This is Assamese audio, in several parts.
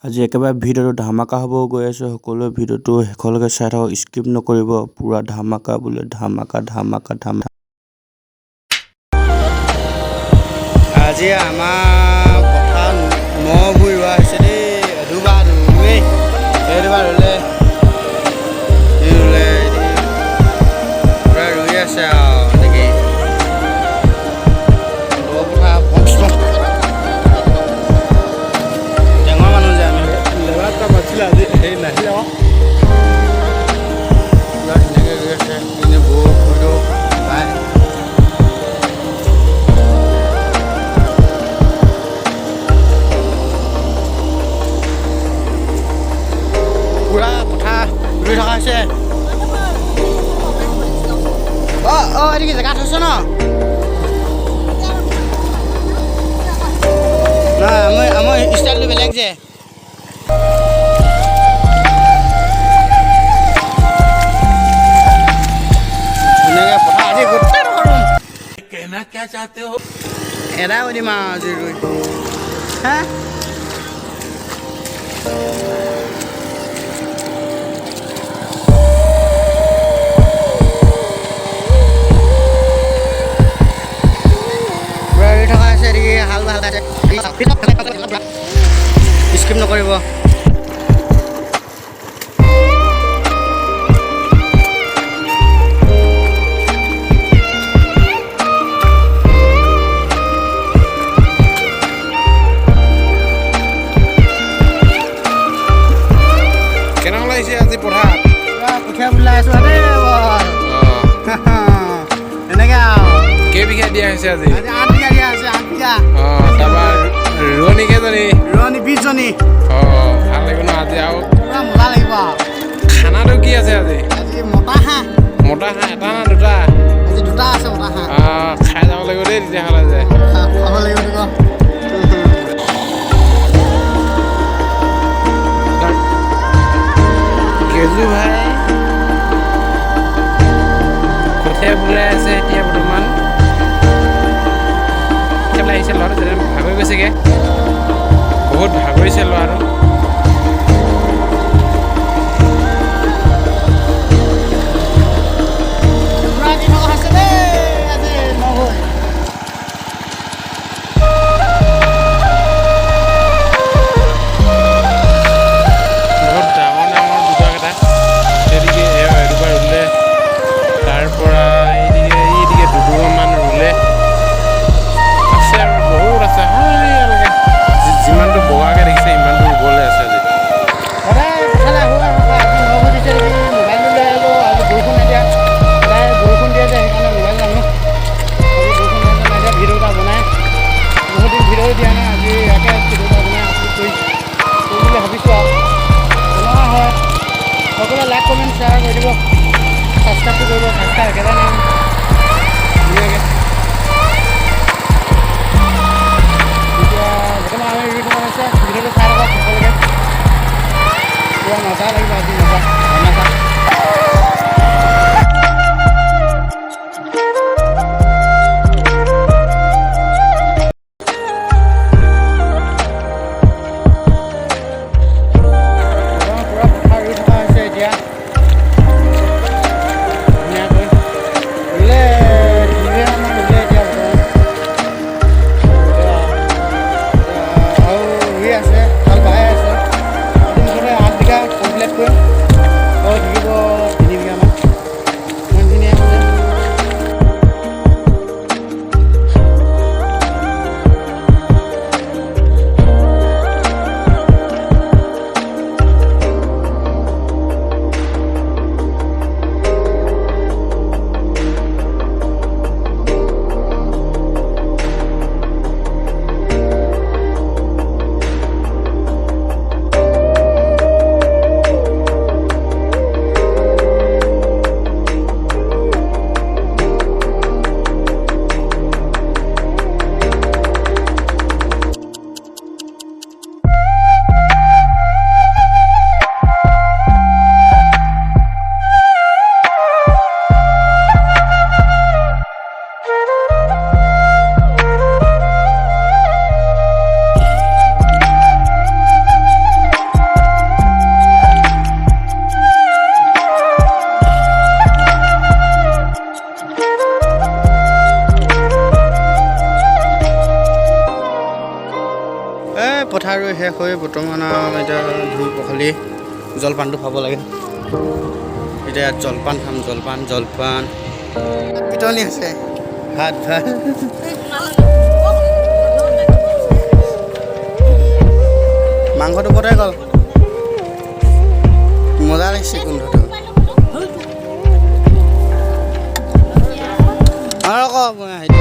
আজি একেবাৰে ভিডিঅ'টো ধামাকা হ'ব গৈ আছে। সকলোৱে ভিডিঅ'টো শেষলৈকে চাই থাকক, স্কিপ নকৰিব। পুৰা ধামাকা বোলে, ধামাকা ধামাকা ধামাকা। আজি আমাৰ পথাৰ নভুই ৰোৱা হৈছে দেই। দুবাৰ ৰুৱে, এইবাৰ ৰুলে পুৰা ৰুই আছে আৰু নেকি টেঙৰ মানুহ যে আমি লেবাৰ এটা বাচিলে আজি হেৰি নাহিলে আকৌ পুৰা ধুনীয়াকৈ ৰুই আছে। এনেই বৰষুণটো পায় পুৰা পথাৰ ৰুই থকা হৈছে। এদিকে জেগা থৈছ ন? নাই আমাৰ ষ্টাইলটো বেলেগ যে। ধুনীয়াকৈ পথাৰ আজি গোটেই कहना क्या चाहते हो? এদাই কৰি দিম আৰু আজি ৰুই। হা হাল ভাল স্কিপ নকৰিব। কেনেকুৱা লাগিছে আজি পথাৰ? কঠীয়া বুলাই আছো এনেকে আৰু কেইবিঘা দিয়া হৈছে আজি? 8 বিঘা দিয়া হৈছে। 8 বিঘা। তাৰপৰা ৰোৱনী কেইজনী? ৰোৱনী 20 জনী। ভাল লাগিব ন আজি? আৰু পুৰা মজা লাগিব আৰু। খানাটো কি আছে আজি? আজি মতা হাঁহ। মতা হাঁহ এটা না দুটা? আজি দুটা আছে মতা হাঁহ। খাই যাব লাগিব দেই তেতিয়াহ'লে যে। খাব লাগিব কেজু ভাই কঠীয়া বুলাই আছে এতিয়া বৰ্তমান। কেলৈ আহিছে ল'ৰাটো? যেনে ভাগৰি গৈছেগৈ, বহুত ভাগৰিছে ল'ৰাটো। যিমানটো বগাকৈ দেখিছে ইমানটো ৰুবলৈ আছে আজি। বৰষুণ দিয়ে যে সেইকাৰণে মোবাইল নানো। ভিডিঅ' এটা বনাই বহুত দিন ভিডিঅ' দিয়া নাই। আজি ইয়াকে ভিডিঅ' এটা বনাই আপলোড কৰিম বুলি ভাবিছোঁ আৰু বনোৱা হয়। সকলোৱে লাইক কমেণ্ট শ্বেয়াৰ কৰি দিব, ছাবস্ক্ৰাইবটো কৰিব। ছাবস্ক্ৰাইব একেবাৰে নাই ধুনীয়াকৈ। এতিয়া বৰ্তমান আমি ৰুই থকা হৈছে। ভিডিঅ'টো চাই থাকক সকলোকে, পুৰা মজা লাগিব আজি। মজা ধুনীয়াকৈ ৰুলে 3 বিঘামান ৰুলে এতিয়া বৰ্তমান। আৰু ৰুই আছে, হাল বাই আছে। মুঠতে 8 বিঘা কমপ্লিট কৰিম। হৈ বৰ্তমান এতিয়া ধুই পখালি জলপানটো খাব লাগে। এতিয়া ইয়াত জলপান খাম, জলপান পিটনি আছে ভাত মাংসটো কটাই গ'ল, মজা লাগিছে গোন্ধটো। আৰু আকৌ সেইটো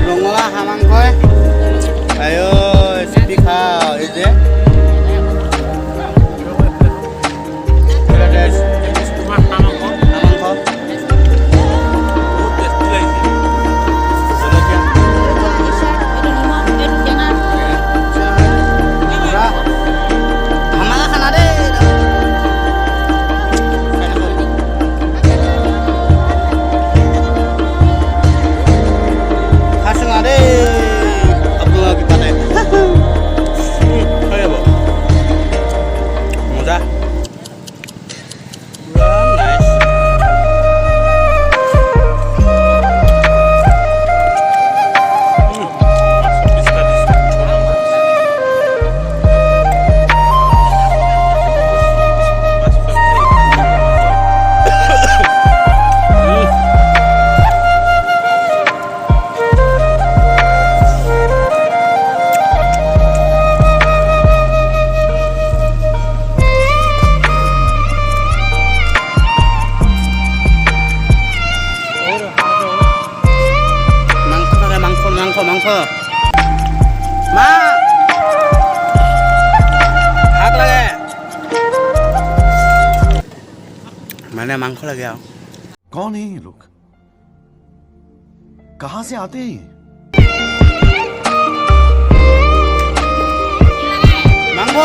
ৰঙলা হাঁহ মাংস আয়ো চিপি খাওঁ এই যে মাংস মা ভাত লাগে মানে মাংস লাগে আৰু कौन है ये लोग कहां से आते हैं মাংস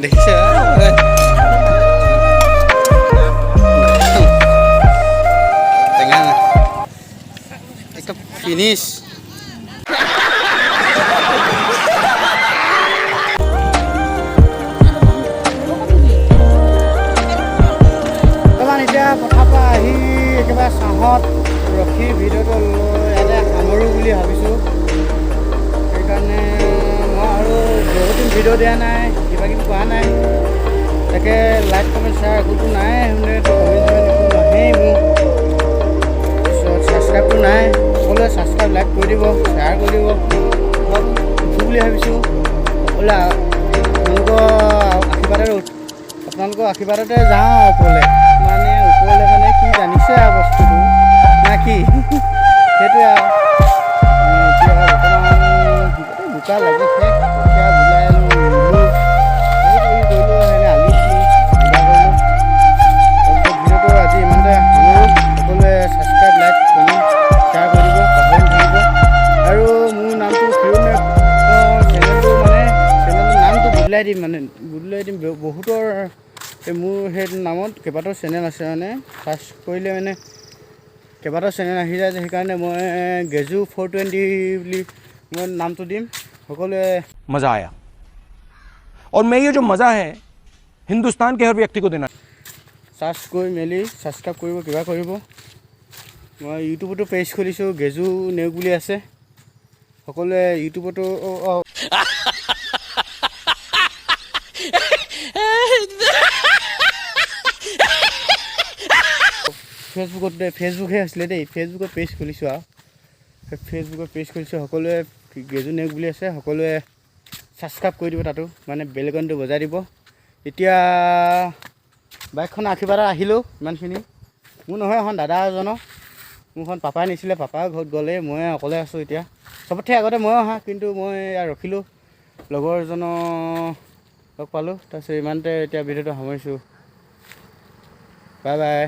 দেখিছে টেঙা একটা ফিনিশ এতিয়া পথাৰ পৰা আহি একেবাৰে ছাঁহত ৰখি ভিডিঅ'টো ইয়াতে সামৰোঁ বুলি ভাবিছোঁ। সেইকাৰণে মই আৰু বহুত দিন ভিডিঅ' দিয়া নাই, কিবা কিবি কৰা নাই, তাকে লাইক কমেণ্ট শ্বেয়াৰ একোতো নাই, কমেণ্ট একো নাহেই মোৰ। তাৰপিছত ছাবস্ক্ৰাইবটো নাই, সকলোৱে ছাবস্ক্ৰাইব লাইক কৰি দিব, শ্বেয়াৰ কৰি দিব। অলপ উঠোঁ বুলি ভাবিছোঁ, সকলোৱে আপোনালোকৰ আশীৰ্বাদতে যাওঁ ওপৰলৈ। মানে ওপৰলৈ মানে কি জানিছে আৰু বস্তুটো না কি সেইটোৱে আৰু এতিয়া বৰ্তমান বোকা লাগিছে, কঠীয়া বুলাই ৰুলোঁ, আলি দিলোঁ, কিবা কৰিলোঁ। তাৰপিছত ভিডিঅ'টো আজি ইমানতে সামৰোঁ। সকলোৱে ছাবস্ক্ৰাইব লাইক কমেণ্ট শ্বেয়াৰ কৰি দিব, পাহৰি নাথাকিব। আৰু মোৰ নামটো চেনেলটোৰ নামটো বদলাই দিম বহুতৰ মোৰ সেই নামত কেইবাটাও চেনেল আছে, মানে চাৰ্চ কৰিলে মানে কেইবাটাও চেনেল আহি যায় যে, সেইকাৰণে মই গেজু 420 বুলি মই নামটো দিম। সকলোৱে मज़ा आया और मैं ये जो मज़ा है हिंदुस्तान के हर व्यक्ति को देना। চাৰ্চ কৰি মেলি ছাবস্ক্ৰাইব কৰিব কিবা কৰিব মই ইউটিউবতো পেজ খুলিছোঁ গেজু নেওক বুলি আছে সকলোৱে ইউটিউবতো ফেচবুকহে আছিলে দেই ফেচবুকত পেজ খুলিছোঁ আৰু ফেচবুকত পেজ খুলিছোঁ সকলোৱে গেজু নেওক বুলি আছে সকলোৱে ছাবস্ক্ৰাইব কৰি দিব তাতো মানে বেল আইকনটো বজাই দিব এতিয়া বাইকখন আশীৰ্বাদ আহিলোঁ ইমানখিনি মোৰ নহয় এখন দাদা এজনৰ মোৰখন পাপাই নিছিলে পাপা ঘৰত গ'লে মই অকলে আছোঁ এতিয়া চবতকৈ আগতে মই অহা কিন্তু মই ৰখিলোঁ লগৰ এজনৰ লগ পালোঁ তাৰপিছত ইমানতে এতিয়া ভিডিঅ'টো সামৰিছোঁ বাই বাই